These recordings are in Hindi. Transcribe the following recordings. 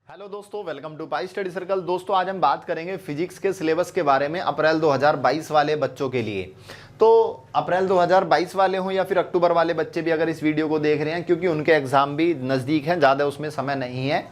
हेलो दोस्तों, welcome to pi study circle. दोस्तों आज हम बात करेंगे फिजिक्स के सिलेबस के बारे में अप्रैल 2022 वाले बच्चों के लिए। तो अप्रैल 2022 वाले हों या फिर अक्टूबर वाले बच्चे भी अगर इस वीडियो को देख रहे हैं, क्योंकि उनके एग्जाम भी नज़दीक हैं, ज़्यादा उसमें समय नहीं है,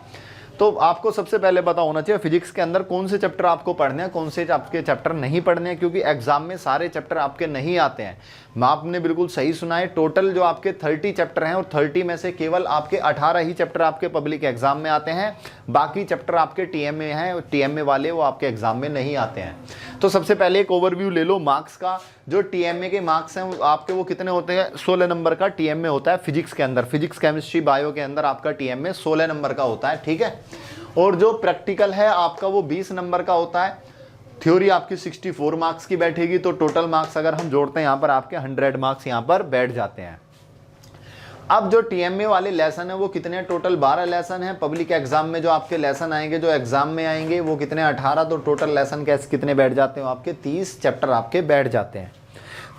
तो आपको सबसे पहले पता होना चाहिए फिजिक्स के अंदर कौन से चैप्टर आपको पढ़ने हैं, कौन से आपके चैप्टर नहीं पढ़ने हैं, क्योंकि एग्जाम में सारे चैप्टर आपके नहीं आते हैं। आपने बिल्कुल सही सुना है, टोटल जो आपके 30 चैप्टर हैं और 30 में से केवल आपके 18 ही चैप्टर आपके पब्लिक एग्जाम में आते हैं। बाकी चैप्टर आपके टीएमए हैं और टीएमए वाले वो आपके एग्जाम में नहीं आते हैं। तो सबसे पहले एक ओवरव्यू ले लो मार्क्स का। जो टीएमए के मार्क्स हैं आपके वो कितने होते हैं? 16 नंबर का टीएमए होता है फिजिक्स के अंदर। फिजिक्स, केमिस्ट्री, बायो के अंदर आपका टीएमए 16 नंबर का होता है, ठीक है। और जो प्रैक्टिकल है आपका वो 20 नंबर का होता है। थ्योरी आपकी 64 मार्क्स की बैठेगी। तो टोटल मार्क्स अगर हम जोड़ते हैं यहाँ पर आपके 100 मार्क्स यहाँ पर बैठ जाते हैं। अब जो टीएमए वाले लेसन है वो कितने? टोटल 12 लेसन है। पब्लिक एग्जाम में जो आपके लेसन आएंगे, जो एग्जाम में आएंगे वो कितने? 18। तो टोटल लेसन कैसे कितने बैठ जाते हो? आपके 30 चैप्टर आपके बैठ जाते हैं।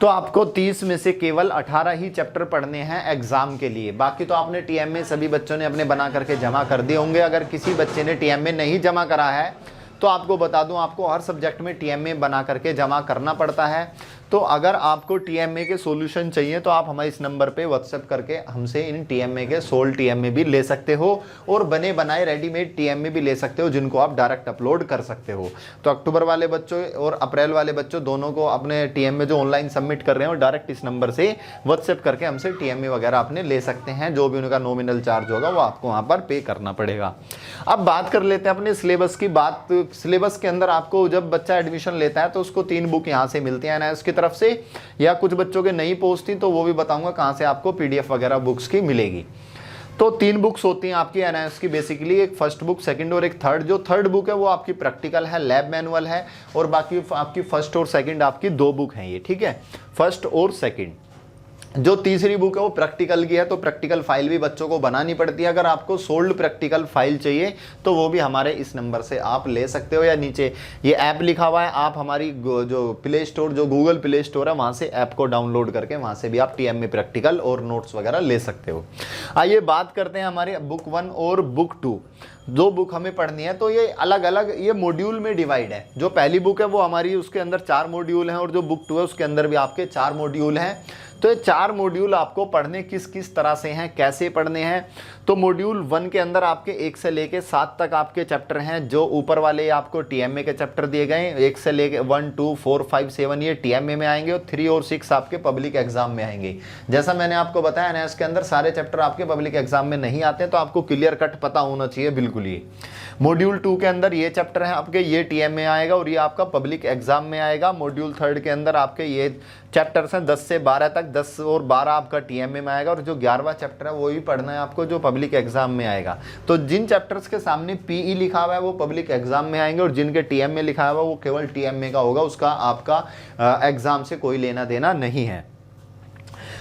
तो आपको 30 में से केवल 18 ही चैप्टर पढ़ने हैं एग्जाम के लिए। बाकी तो आपने टीएमए सभी बच्चों ने अपने बना करके जमा कर दिए होंगे। अगर किसी बच्चे ने टीएमए नहीं जमा करा है तो आपको बता दूं, आपको हर सब्जेक्ट में टीएमए बना करके जमा करना पड़ता है। तो अगर आपको टीएमए के सॉल्यूशन चाहिए तो आप हमारे इस नंबर पे व्हाट्सएप करके हमसे इन टीएमए के सोल टीएमए भी ले सकते हो और बने बनाए रेडीमेड टीएमए भी ले सकते हो, जिनको आप डायरेक्ट अपलोड कर सकते हो। तो अक्टूबर वाले बच्चों और अप्रैल वाले बच्चों दोनों को अपने टीएमए जो ऑनलाइन सबमिट कर रहे हैं और डायरेक्ट इस नंबर से व्हाट्सएप करके हमसे टीएमए वगैरह अपने ले सकते हैं। जो भी उनका नॉमिनल चार्ज होगा वो आपको वहाँ पर पे करना पड़ेगा। अब बात कर लेते हैं अपने सिलेबस की बात। सिलेबस के अंदर आपको जब बच्चा एडमिशन लेता है तो उसको 3 बुक यहाँ से मिलती हैं एनआईएस की तरफ से, या कुछ बच्चों के नहीं पहुंचती तो वो भी बताऊंगा कहां से आपको पीडीएफ वगैरह बुक्स की मिलेगी। तो 3 बुक्स होती हैं आपकी एनआईएस की बेसिकली, एक फर्स्ट बुक, सेकंड और एक थर्ड। जो थर्ड बुक है वो आपकी प्रैक्टिकल है, लैब मैनुअल है, और बाकी आपकी फर्स्ट और सेकंड आपकी 2 बुक हैं ये, ठीक है, फर्स्ट और सेकंड। जो तीसरी बुक है वो प्रैक्टिकल की है, तो प्रैक्टिकल फाइल भी बच्चों को बनानी पड़ती है। अगर आपको सोल्ड प्रैक्टिकल फाइल चाहिए तो वो भी हमारे इस नंबर से आप ले सकते हो, या नीचे ये ऐप लिखा हुआ है, आप हमारी जो प्ले स्टोर, जो गूगल प्ले स्टोर है वहाँ से ऐप को डाउनलोड करके वहाँ से भी आप टीएमए प्रैक्टिकल और नोट्स वगैरह ले सकते हो। आइए बात करते हैं हमारे बुक 1 और बुक 2। 2 बुक हमें पढ़नी है, तो ये अलग अलग ये मॉड्यूल में डिवाइड है। जो पहली बुक है वो हमारी, उसके अंदर 4 मॉड्यूल हैं, और जो बुक 2 है उसके अंदर भी आपके 4 मॉड्यूल हैं। तो ये 4 मॉड्यूल आपको पढ़ने किस किस तरह से हैं, कैसे पढ़ने हैं। तो मॉड्यूल 1 के अंदर आपके 1 से लेके 7 तक आपके चैप्टर हैं। जो ऊपर वाले आपको टीएमए के चैप्टर दिए गए हैं, 1 से लेके 1, 2, 4, 5, 7 ये टीएमए में आएंगे, और 3 और 6 आपके पब्लिक एग्जाम में आएंगे। जैसा मैंने आपको बताया एनआईएस के अंदर सारे चैप्टर आपके पब्लिक एग्जाम में नहीं आते, तो आपको क्लियर कट पता होना चाहिए बिल्कुल ही। मॉड्यूल 2 के अंदर ये चैप्टर है आपके, ये टीएमए आएगा और ये आपका पब्लिक एग्जाम में आएगा। मॉड्यूल 3 के अंदर आपके ये चैप्टर्स हैं 10 से 12 तक, 10 और 12 आपका टीएमए में आएगा, और जो 11वां चैप्टर है वो भी पढ़ना है आपको, जो पब्लिक एग्जाम में आएगा। तो जिन चैप्टर्स के सामने पीई लिखा हुआ है वो पब्लिक एग्जाम में आएंगे, और जिनके टीएमए लिखा हुआ है वो केवल टीएमए का होगा, उसका आपका एग्जाम से कोई लेना देना नहीं है।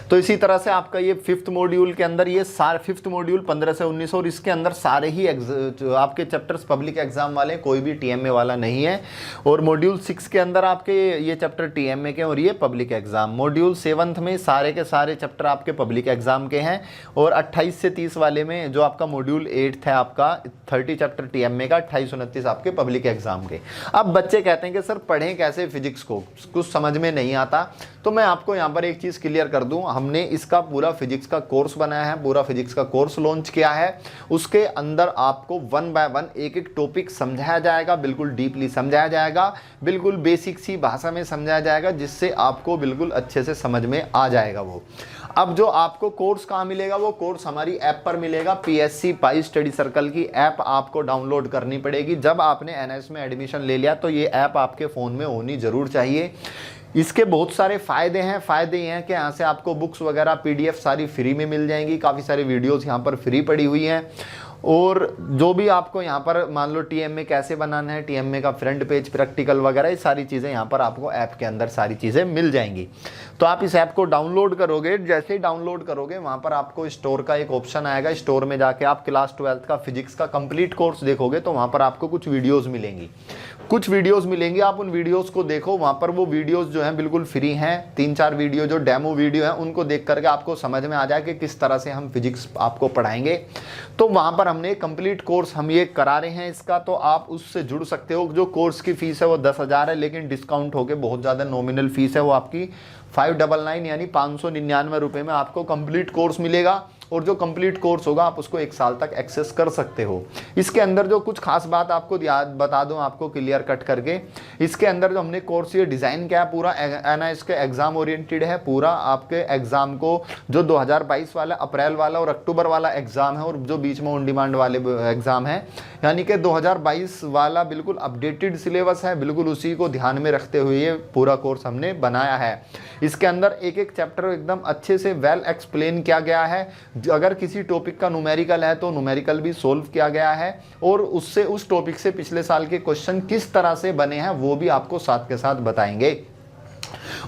तो इसी तरह से आपका ये 5th मॉड्यूल के अंदर ये सारे 5th मॉड्यूल 15 से 19, और इसके अंदर सारे ही जो आपके चैप्टर्स पब्लिक एग्जाम वाले, कोई भी टीएमए वाला नहीं है। और मॉड्यूल 6 के अंदर आपके ये चैप्टर टीएमए के और ये पब्लिक एग्जाम। मॉड्यूल 7th में सारे के सारे चैप्टर आपके पब्लिक एग्जाम के हैं, और 28 से 30 वाले में जो आपका मॉड्यूल 8 है आपका 30 चैप्टर टीएमए का, 28, 29 आपके पब्लिक एग्जाम के। अब बच्चे कहते हैं कि सर पढ़ें कैसे फिजिक्स को, कुछ समझ में नहीं आता। तो मैं आपको यहाँ पर एक चीज़ क्लियर कर दूँ, हमने इसका पूरा फिजिक्स का कोर्स बनाया है, पूरा फिजिक्स का कोर्स लॉन्च किया है। उसके अंदर आपको 1 बाय 1 एक एक टॉपिक समझाया जाएगा, बिल्कुल डीपली समझाया जाएगा, बिल्कुल बेसिक सी भाषा में समझाया जाएगा, जिससे आपको बिल्कुल अच्छे से समझ में आ जाएगा वो। अब जो आपको कोर्स कहाँ मिलेगा? वो कोर्स हमारी ऐप पर मिलेगा। पीएससी पाई स्टडी सर्कल की ऐप आपको डाउनलोड करनी पड़ेगी। जब आपने एनआईएस में एडमिशन ले लिया तो ये ऐप आपके फ़ोन में होनी ज़रूर चाहिए। इसके बहुत सारे फ़ायदे हैं। फ़ायदे ये हैं कि यहाँ से आपको बुक्स वगैरह पीडीएफ सारी फ्री में मिल जाएंगी, काफ़ी सारी वीडियोस यहाँ पर फ्री पड़ी हुई हैं, और जो भी आपको यहाँ पर मान लो टीएमए कैसे बनाना है, टीएमए का फ्रंट पेज, प्रैक्टिकल वगैरह, ये सारी चीज़ें यहाँ पर आपको ऐप के अंदर सारी चीज़ें मिल जाएंगी। तो आप इस ऐप को डाउनलोड करोगे, जैसे ही डाउनलोड करोगे वहाँ पर आपको स्टोर का एक ऑप्शन आएगा। स्टोर में जाके आप क्लास 12th का फिजिक्स का कंप्लीट कोर्स देखोगे तो वहाँ पर आपको कुछ वीडियोज़ मिलेंगी, आप उन वीडियोज़ को देखो। वहाँ पर वो वीडियोज़ जो हैं बिल्कुल फ्री हैं। 3-4 वीडियो जो डेमो वीडियो हैं उनको देख करके आपको समझ में आ जाए कि किस तरह से हम फिजिक्स आपको पढ़ाएंगे। तो वहाँ पर हमने कंप्लीट कोर्स हम ये करा रहे हैं इसका, तो आप उससे जुड़ सकते हो। जो कोर्स की फीस है वो 10,000 है, लेकिन डिस्काउंट होके बहुत ज़्यादा नॉमिनल फीस है वो आपकी 599 यानी 599 रुपये में आपको कंप्लीट कोर्स मिलेगा। और जो कंप्लीट कोर्स होगा आप उसको 1 साल तक एक्सेस कर सकते हो। इसके अंदर जो कुछ खास बात आपको याद बता दूं आपको क्लियर कट करके, इसके अंदर जो हमने कोर्स ये डिज़ाइन किया है पूरा एनआईएस के एग्जाम ओरिएंटेड है। पूरा आपके एग्जाम को जो 2022 वाला अप्रैल वाला और अक्टूबर वाला एग्जाम है और जो बीच में ऑन डिमांड वाले एग्जाम है, यानी कि 2022 वाला बिल्कुल अपडेटेड सिलेबस है, बिल्कुल उसी को ध्यान में रखते हुए ये पूरा कोर्स हमने बनाया है। इसके अंदर एक एक चैप्टर एकदम अच्छे से वेल एक्सप्लेन किया गया है। अगर किसी टॉपिक का न्यूमेरिकल है तो न्यूमेरिकल भी सोल्व किया गया है, और उससे उस टॉपिक से पिछले साल के क्वेश्चन किस तरह से बने हैं वो भी आपको साथ के साथ बताएंगे।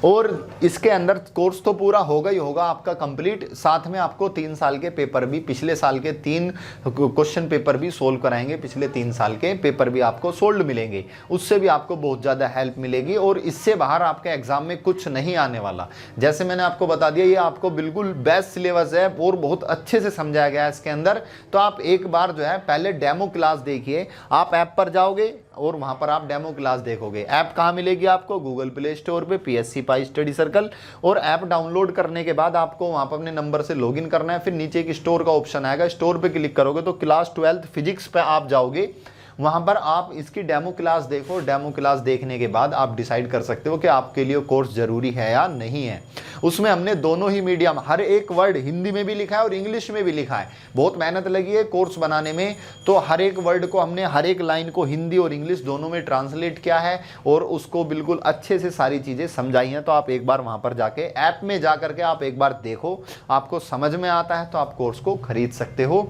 और इसके अंदर कोर्स तो पूरा होगा ही होगा आपका कंप्लीट, साथ में आपको 3 साल के पेपर भी, पिछले साल के 3 क्वेश्चन पेपर भी सोल्व कराएंगे। पिछले 3 साल के पेपर भी आपको सोल्व मिलेंगे, उससे भी आपको बहुत ज़्यादा हेल्प मिलेगी। और इससे बाहर आपके एग्जाम में कुछ नहीं आने वाला। जैसे मैंने आपको बता दिया, ये आपको बिल्कुल बेस्ट सिलेबस है और बहुत अच्छे से समझाया गया है इसके अंदर। तो आप एक बार जो है पहले डेमो क्लास देखिए। आप ऐप पर जाओगे और वहां पर आप डेमो क्लास देखोगे। ऐप कहाँ मिलेगी आपको? गूगल प्ले स्टोर पे PSC पाई स्टडी सर्कल। और ऐप डाउनलोड करने के बाद आपको वहां पर अपने नंबर से लॉगिन करना है। फिर नीचे एक स्टोर का ऑप्शन आएगा, स्टोर पे क्लिक करोगे तो क्लास 12 फिजिक्स पे आप जाओगे। वहां पर आप इसकी डेमो क्लास देखो। डेमो क्लास देखने के बाद आप डिसाइड कर सकते हो कि आपके लिए कोर्स जरूरी है या नहीं है। उसमें हमने दोनों ही मीडियम, हर एक वर्ड हिंदी में भी लिखा है और इंग्लिश में भी लिखा है। बहुत मेहनत लगी है कोर्स बनाने में, तो हर एक वर्ड को हमने, हर एक लाइन को हिंदी और इंग्लिश दोनों में ट्रांसलेट किया है और उसको बिल्कुल अच्छे से सारी चीज़ें समझाई हैं। तो आप एक बार वहाँ पर जाके ऐप में जा करके आप एक बार देखो, आपको समझ में आता है तो आप कोर्स को खरीद सकते हो।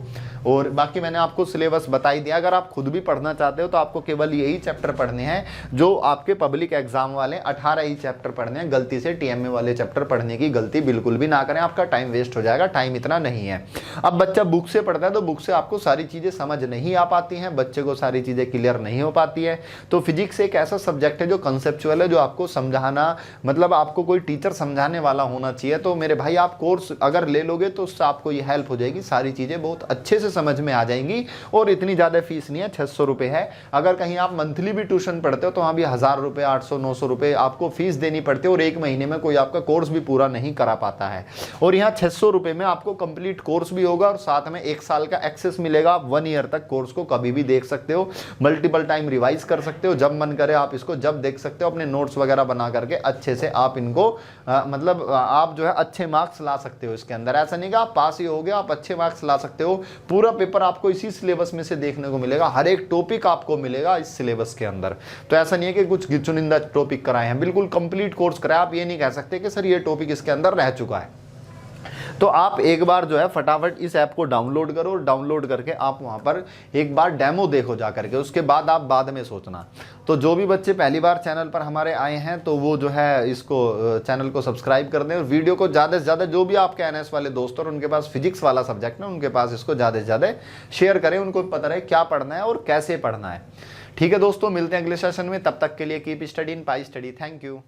और बाकी मैंने आपको सिलेबस बता ही दिया। अगर आप खुद भी पढ़ना चाहते हो तो आपको केवल यही चैप्टर पढ़ने हैं जो आपके पब्लिक एग्जाम वाले 18 ही चैप्टर पढ़ने हैं। गलती से TMA वाले चैप्टर पढ़ने की गलती बिल्कुल भी ना करें, आपका टाइम वेस्ट हो जाएगा। टाइम इतना नहीं है। अब बच्चा बुक से पढ़ता है तो बुक से आपको सारी चीज़ें समझ नहीं आ पाती हैं, बच्चे को सारी चीज़ें क्लियर नहीं हो पाती है। तो फिजिक्स एक ऐसा सब्जेक्ट है जो कंसेप्चुअल है, जो आपको समझाना, मतलब आपको कोई टीचर समझाने वाला होना चाहिए। तो मेरे भाई आप कोर्स अगर ले लोगे तो उससे आपको ये हेल्प हो जाएगी, सारी चीज़ें बहुत अच्छे से समझ में आ जाएंगी। और इतनी ज़्यादा फीस नहीं है, 600 रुपये है। अगर कहीं आप मंथली भी ट्यूशन पढ़ते हो तो वहाँ भी 1000 रुपये, 800-900 रुपये आपको फीस देनी पड़ती है और एक महीने में कोई आपका कोर्स भी पूरा नहीं करा पाता है। और यहाँ 600 रुपये में आपको कंप्लीट कोर्स भी होगा और साथ में 1 साल का एक्सेस मिलेगा। आप 1 ईयर तक कोर्स को कभी भी देख सकते हो, मल्टीपल टाइम रिवाइज कर सकते हो, जब मन करे आप इसको जब देख सकते हो। अपने नोट्स वगैरह बना करके अच्छे से आप इनको मतलब आप जो है अच्छे मार्क्स ला सकते हो इसके अंदर। ऐसा नहीं कि आप पास ही हो गए, आप अच्छे मार्क्स ला सकते हो। पूरा पेपर आपको इसी सिलेबस में से देखने को मिलेगा, हर एक टॉपिक आपको मिलेगा इस सिलेबस के अंदर। तो ऐसा नहीं है कि कुछ चुनिंदा टॉपिक कराए हैं, बिल्कुल कंप्लीट कोर्स कराया। आप ये नहीं कह सकते कि सर ये टॉपिक इसके अंदर रह चुका है। तो आप एक बार जो है फटाफट इस ऐप को डाउनलोड करो और डाउनलोड करके आप वहां पर एक बार डेमो देखो जा करके, उसके बाद आप बाद में सोचना। तो जो भी बच्चे पहली बार चैनल पर हमारे आए हैं तो वो जो है इसको चैनल को सब्सक्राइब कर दें और वीडियो को ज़्यादा से ज़्यादा, जो भी आपके NS वाले दोस्त और उनके पास फिजिक्स वाला सब्जेक्ट है उनके पास इसको ज़्यादा से ज़्यादा शेयर करें, उनको पता रहे क्या पढ़ना है और कैसे पढ़ना है। ठीक है दोस्तों, मिलते हैं अगले सेशन में। तब तक के लिए keep study in pi study. Thank you.